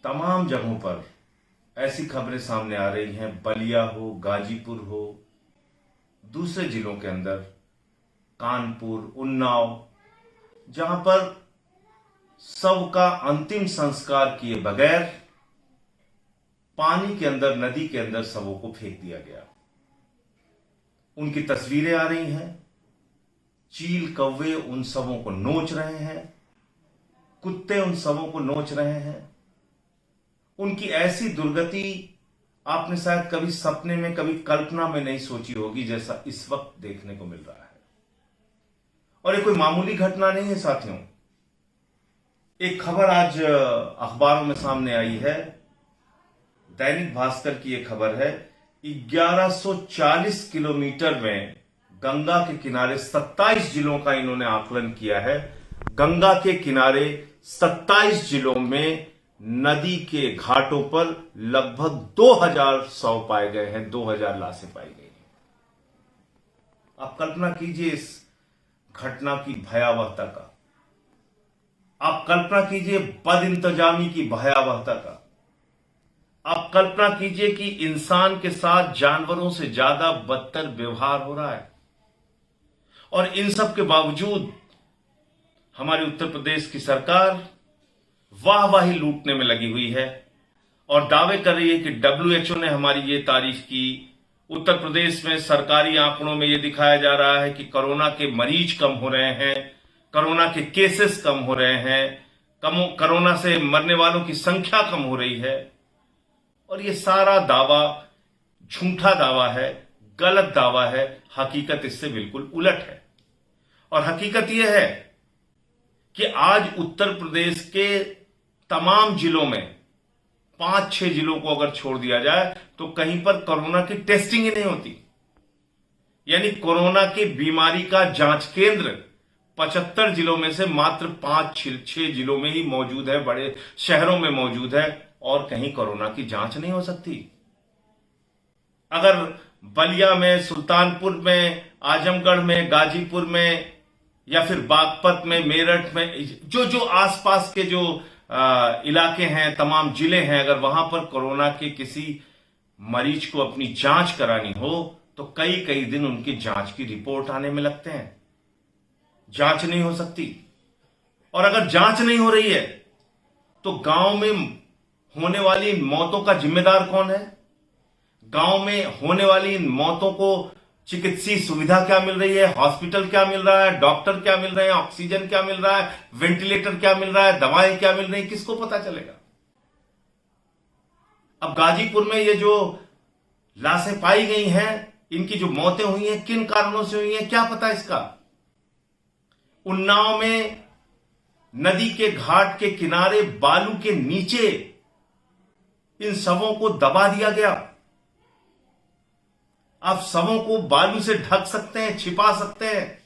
तमाम जगहों पर ऐसी खबरें सामने आ रही हैं, बलिया हो, गाजीपुर हो, दूसरे जिलों के अंदर कानपुर, उन्नाव, जहां पर शव का अंतिम संस्कार किए बगैर पानी के अंदर, नदी के अंदर शवों को फेंक दिया गया। उनकी तस्वीरें आ रही हैं। चील कौवे उन शवों को नोच रहे हैं, कुत्ते उन शवों को नोच रहे हैं। उनकी ऐसी दुर्गति आपने शायद कभी सपने में, कभी कल्पना में नहीं सोची होगी, जैसा इस वक्त देखने को मिल रहा है। और ये कोई मामूली घटना नहीं है साथियों। एक खबर आज अखबारों में सामने आई है, दैनिक भास्कर की यह खबर है। 1140 किलोमीटर में गंगा के किनारे 27 जिलों का इन्होंने आकलन किया है। गंगा के किनारे 27 जिलों में नदी के घाटों पर लगभग 2000 शव पाए गए हैं, 2000 लाशें पाई गई हैं। आप कल्पना कीजिए इस घटना की भयावहता का। आप कल्पना कीजिए बदइंतजामी की भयावहता का। आप कल्पना कीजिए कि इंसान के साथ जानवरों से ज्यादा बदतर व्यवहार हो रहा है। और इन सब के बावजूद हमारी उत्तर प्रदेश की सरकार वाहवाही लूटने में लगी हुई है और दावे कर रही है कि WHO ने हमारी ये तारीफ की। उत्तर प्रदेश में सरकारी आंकड़ों में यह दिखाया जा रहा है कि कोरोना के मरीज कम हो रहे हैं, कोरोना के केसेस कम हो रहे हैं, कोरोना से मरने वालों की संख्या कम हो रही है। और ये सारा दावा झूठा दावा है, गलत दावा है। हकीकत इससे बिल्कुल उलट है। और हकीकत यह है कि आज उत्तर प्रदेश के तमाम जिलों में 5-6 जिलों को अगर छोड़ दिया जाए तो कहीं पर कोरोना की टेस्टिंग ही नहीं होती। यानी कोरोना की बीमारी का जांच केंद्र 75 जिलों में से मात्र 5-6 जिलों में ही मौजूद है, बड़े शहरों में मौजूद है, और कहीं कोरोना की जांच नहीं हो सकती। अगर बलिया में, सुल्तानपुर में, आजमगढ़ में, गाजीपुर में, या फिर बागपत में, मेरठ में, जो आसपास के जो इलाके हैं, तमाम जिले हैं, अगर वहां पर कोरोना के किसी मरीज को अपनी जांच करानी हो तो कई कई दिन उनकी जांच की रिपोर्ट आने में लगते हैं। जांच नहीं हो सकती। और अगर जांच नहीं हो रही है तो गांव में होने वाली मौतों का जिम्मेदार कौन है? गांव में होने वाली इन मौतों को चिकित्सीय सुविधा क्या मिल रही है? हॉस्पिटल क्या मिल रहा है? डॉक्टर क्या मिल रहे हैं? ऑक्सीजन क्या मिल रहा है? वेंटिलेटर क्या मिल रहा है? दवाएं क्या मिल रही हैं? किसको पता चलेगा? अब गाजीपुर में ये जो लाशें पाई गई हैं, इनकी जो मौतें हुई हैं, किन कारणों से हुई हैं, क्या पता इसका? उन्नाव में नदी के घाट के किनारे बालू के नीचे इन शवों को दबा दिया गया। आप शवों को बालू से ढक सकते हैं, छिपा सकते हैं,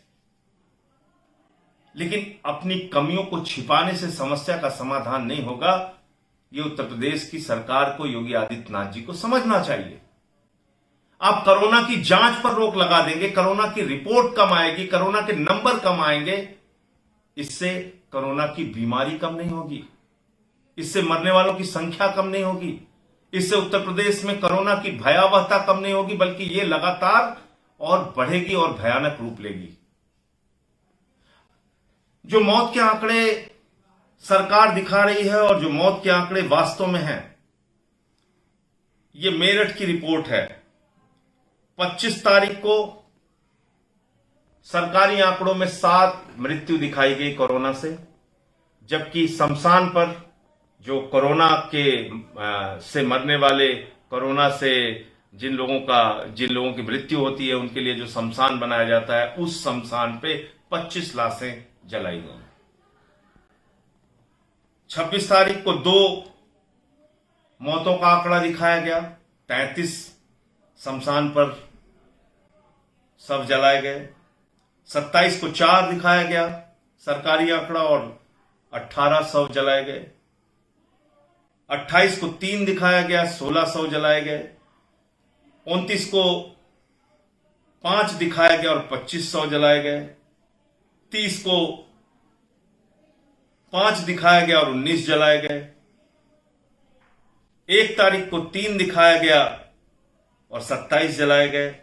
लेकिन अपनी कमियों को छिपाने से समस्या का समाधान नहीं होगा। यह उत्तर प्रदेश की सरकार को, योगी आदित्यनाथ जी को समझना चाहिए। आप कोरोना की जांच पर रोक लगा देंगे, कोरोना की रिपोर्ट कम आएगी, कोरोना के नंबर कम आएंगे, इससे कोरोना की बीमारी कम नहीं होगी, इससे मरने वालों की संख्या कम नहीं होगी, इससे उत्तर प्रदेश में कोरोना की भयावहता कम नहीं होगी, बल्कि यह लगातार और बढ़ेगी और भयानक रूप लेगी। जो मौत के आंकड़े सरकार दिखा रही है और जो मौत के आंकड़े वास्तव में हैं, यह मेरठ की रिपोर्ट है। 25 तारीख को सरकारी आंकड़ों में 7 मृत्यु दिखाई गई कोरोना से, जबकि शमशान पर जो कोरोना के से मरने वाले, कोरोना से जिन लोगों की मृत्यु होती है, उनके लिए जो शमशान बनाया जाता है, उस शमशान पे 25 लाशें जलाई गई। 26 तारीख को 2 मौतों का आंकड़ा दिखाया गया, 33 शमशान पर शव जलाए गए। 27 को 4 दिखाया गया सरकारी आंकड़ा और 18 शव जलाए गए। 28 को 3 दिखाया गया, 16 शव जलाए गए। 29 को 5 दिखाया गया और 25 शव जलाए गए। 30 को 5 दिखाया गया और 19 जलाए गए। 1 तारीख को 3 दिखाया गया और 27 जलाए गए,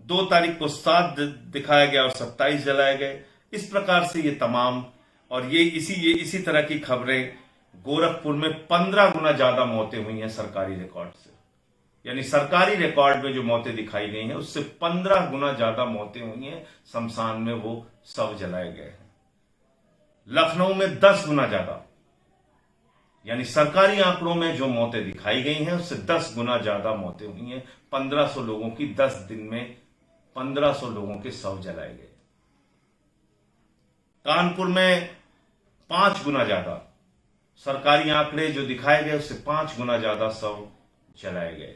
2 तारीख को 7 दिखाया गया और 27 जलाए गए। इस प्रकार से ये तमाम, और ये इसी तरह की खबरें गोरखपुर में 15 गुना ज्यादा मौतें हुई हैं सरकारी रिकॉर्ड से, यानी सरकारी रिकॉर्ड में जो मौतें दिखाई गई हैं उससे 15 गुना ज्यादा मौतें हुई हैं, शमशान में वो शव जलाए गए हैं। लखनऊ में 10 गुना ज्यादा, यानी सरकारी आंकड़ों में जो मौतें दिखाई गई हैं उससे 10 गुना ज्यादा मौतें हुई हैं। 1500 लोगों की 10 दिन में 1500 लोगों के शव जलाए गए। कानपुर में 5 गुना ज्यादा, सरकारी आंकड़े जो दिखाए गए उससे 5 गुना ज्यादा शव जलाए गए।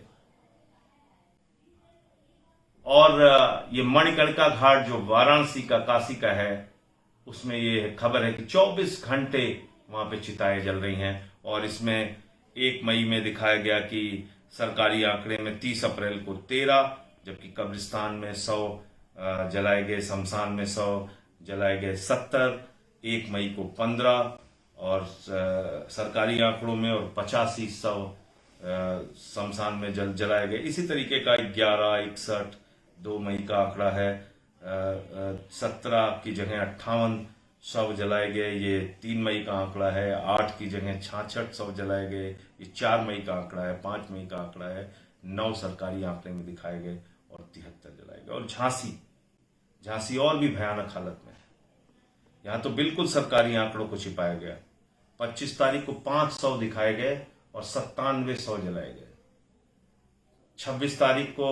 और ये मणिकर्णिका घाट जो वाराणसी का, काशी का है, उसमें ये खबर है कि 24 घंटे वहां पे चिताएं जल रही हैं। और इसमें 1 मई में दिखाया गया कि सरकारी आंकड़े में 30 अप्रैल को 13, जबकि कब्रिस्तान में 100 जलाए गए, शमशान में 100 जलाए गए 70, 1 मई को 15 और सरकारी आंकड़ों में, और 85 100 शमशान में जलाए गए। इसी तरीके का 11, 61, 2 मई का आंकड़ा है, 17 की जगह 58 शव जलाए गए, ये 3 मई का आंकड़ा है। 8 की जगह 66 शव जलाए गए, ये 4 मई का आंकड़ा है। 5 मई का आंकड़ा है, 9 सरकारी आंकड़े में दिखाए गए और 73 जलाए गए। और झांसी और भी भयानक हालत में है। यहां तो बिल्कुल सरकारी आंकड़ों को छिपाया गया। 25 तारीख को 500 दिखाए गए और 97 शव जलाए गए। 26 तारीख को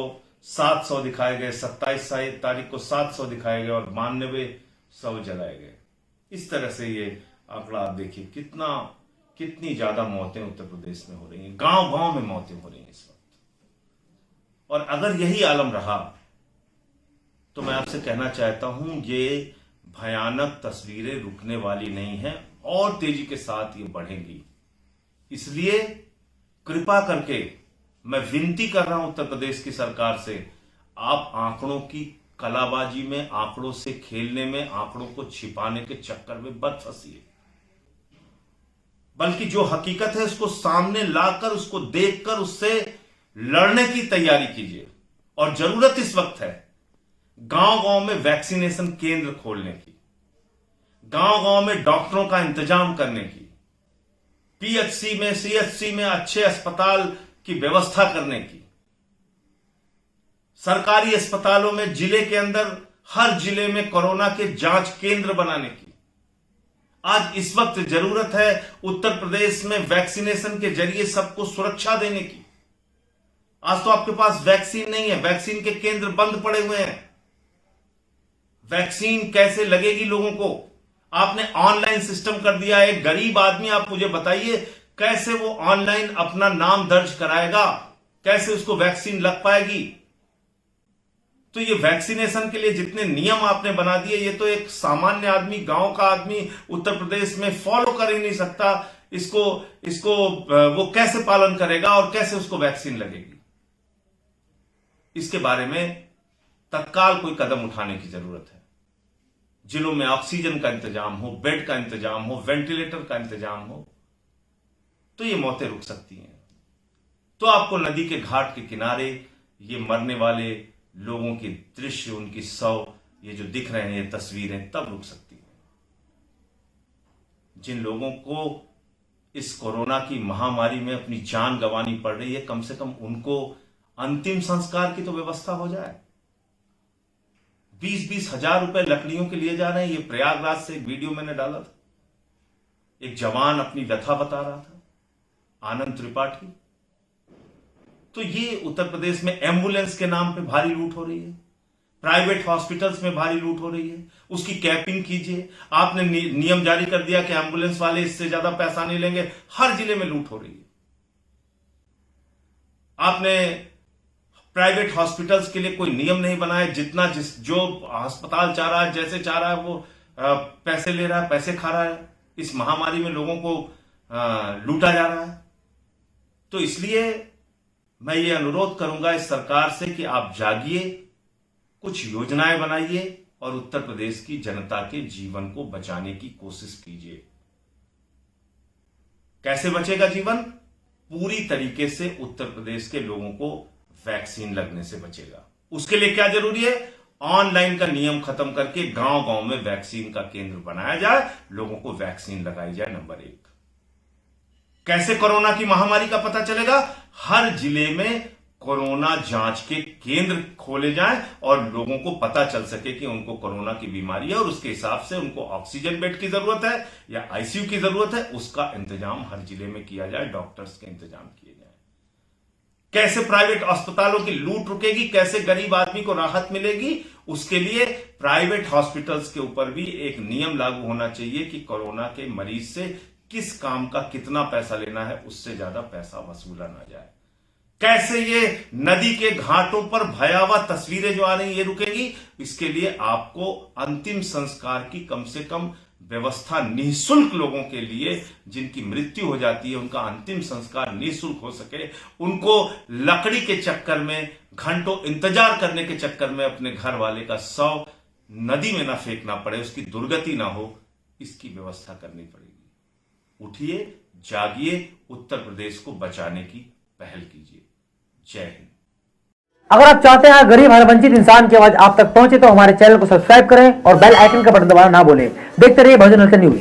700 दिखाए गए, 27 तारीख को 700 दिखाए गए और 92 शव जलाए गए। इस तरह से ये आंकड़ा आप देखिए, कितनी ज्यादा मौतें उत्तर प्रदेश में हो रही हैं। गांव गांव में मौतें हो रही हैं इस वक्त। और अगर यही आलम रहा तो मैं आपसे कहना चाहता हूं, ये भयानक तस्वीरें रुकने वाली नहीं हैं और तेजी के साथ ये बढ़ेंगी। इसलिए कृपा करके मैं विनती कर रहा हूं उत्तर प्रदेश की सरकार से, आप आंकड़ों की कलाबाजी में, आंकड़ों से खेलने में, आंकड़ों को छिपाने के चक्कर में मत फंसिए, बल्कि जो हकीकत है उसको सामने लाकर, उसको देखकर उससे लड़ने की तैयारी कीजिए। और जरूरत इस वक्त है गांव गांव में वैक्सीनेशन केंद्र खोलने की, गांव गांव में डॉक्टरों का इंतजाम करने की, पीएचसी में, सीएचसी में अच्छे अस्पताल की व्यवस्था करने की, सरकारी अस्पतालों में जिले के अंदर हर जिले में कोरोना के जांच केंद्र बनाने की। आज इस वक्त जरूरत है उत्तर प्रदेश में वैक्सीनेशन के जरिए सबको सुरक्षा देने की। आज तो आपके पास वैक्सीन नहीं है, वैक्सीन के केंद्र बंद पड़े हुए हैं। वैक्सीन कैसे लगेगी लोगों को? आपने ऑनलाइन सिस्टम कर दिया है। गरीब आदमी, आप मुझे बताइए कैसे वो ऑनलाइन अपना नाम दर्ज कराएगा, कैसे उसको वैक्सीन लग पाएगी? तो ये वैक्सीनेशन के लिए जितने नियम आपने बना दिए, ये तो एक सामान्य आदमी, गांव का आदमी उत्तर प्रदेश में फॉलो कर ही नहीं सकता। इसको वो कैसे पालन करेगा और कैसे उसको वैक्सीन लगेगी? इसके बारे में तत्काल कोई कदम उठाने की जरूरत है। जिलों में ऑक्सीजन का इंतजाम हो, बेड का इंतजाम हो, वेंटिलेटर का इंतजाम हो, तो ये मौतें रुक सकती हैं। तो आपको नदी के घाट के किनारे ये मरने वाले लोगों के दृश्य, उनकी शव, ये जो दिख रहे हैं, ये तस्वीरें तब रुक सकती हैं। जिन लोगों को इस कोरोना की महामारी में अपनी जान गंवानी पड़ रही है, कम से कम उनको अंतिम संस्कार की तो व्यवस्था हो जाए। 20-20 हजार रुपए लकड़ियों के लिए जा रहे हैं। ये प्रयागराज से एक वीडियो मैंने डाला था, एक जवान अपनी व्यथा बता रहा था, आनंद त्रिपाठी। तो ये उत्तर प्रदेश में एम्बुलेंस के नाम पे भारी लूट हो रही है, प्राइवेट हॉस्पिटल्स में भारी लूट हो रही है। उसकी कैपिंग कीजिए। आपने नियम जारी कर दिया कि एम्बुलेंस वाले इससे ज्यादा पैसा नहीं लेंगे। हर जिले में लूट हो रही है। आपने प्राइवेट हॉस्पिटल्स के लिए कोई नियम नहीं बनाया। जो अस्पताल चाह रहा है, जैसे चाह रहा है, वो पैसे ले रहा है, पैसे खा रहा है। इस महामारी में लोगों को लूटा जा रहा है। तो इसलिए मैं ये अनुरोध करूंगा इस सरकार से कि आप जागिए, कुछ योजनाएं बनाइए और उत्तर प्रदेश की जनता के जीवन को बचाने की कोशिश कीजिए। कैसे बचेगा जीवन? पूरी तरीके से उत्तर प्रदेश के लोगों को वैक्सीन लगने से बचेगा। उसके लिए क्या जरूरी है? ऑनलाइन का नियम खत्म करके गांव गांव में वैक्सीन का केंद्र बनाया जाए, लोगों को वैक्सीन लगाई जाए। नंबर 1, कैसे कोरोना की महामारी का पता चलेगा? हर जिले में कोरोना जांच के केंद्र खोले जाएं और लोगों को पता चल सके कि उनको कोरोना की बीमारी है और उसके हिसाब से उनको ऑक्सीजन बेड की जरूरत है या आईसीयू की जरूरत है, उसका इंतजाम हर जिले में किया जाए, डॉक्टर्स के इंतजाम किए जाए। कैसे प्राइवेट अस्पतालों की लूट रुकेगी, कैसे गरीब आदमी को राहत मिलेगी? उसके लिए प्राइवेट हॉस्पिटल्स के ऊपर भी एक नियम लागू होना चाहिए कि कोरोना के मरीज से किस काम का कितना पैसा लेना है, उससे ज्यादा पैसा वसूला ना जाए। कैसे ये नदी के घाटों पर भयावह तस्वीरें जो आ रही ये रुकेगी? इसके लिए आपको अंतिम संस्कार की कम से कम व्यवस्था निःशुल्क, लोगों के लिए जिनकी मृत्यु हो जाती है उनका अंतिम संस्कार निःशुल्क हो सके, उनको लकड़ी के चक्कर में, घंटों इंतजार करने के चक्कर में अपने घर वाले का शव नदी में ना फेंकना पड़े, उसकी दुर्गति ना हो, इसकी व्यवस्था करनी पड़ेगी। उठिए, जागिए, उत्तर प्रदेश को बचाने की पहल कीजिए। जय हिंद। अगर आप चाहते हैं गरीब हर वंचित इंसान की आवाज आप तक पहुंचे तो हमारे चैनल को सब्सक्राइब करें और बेल आइकन का बटन दबाना ना भूलें। देखते रहिए बहुजन हलचल न्यूज।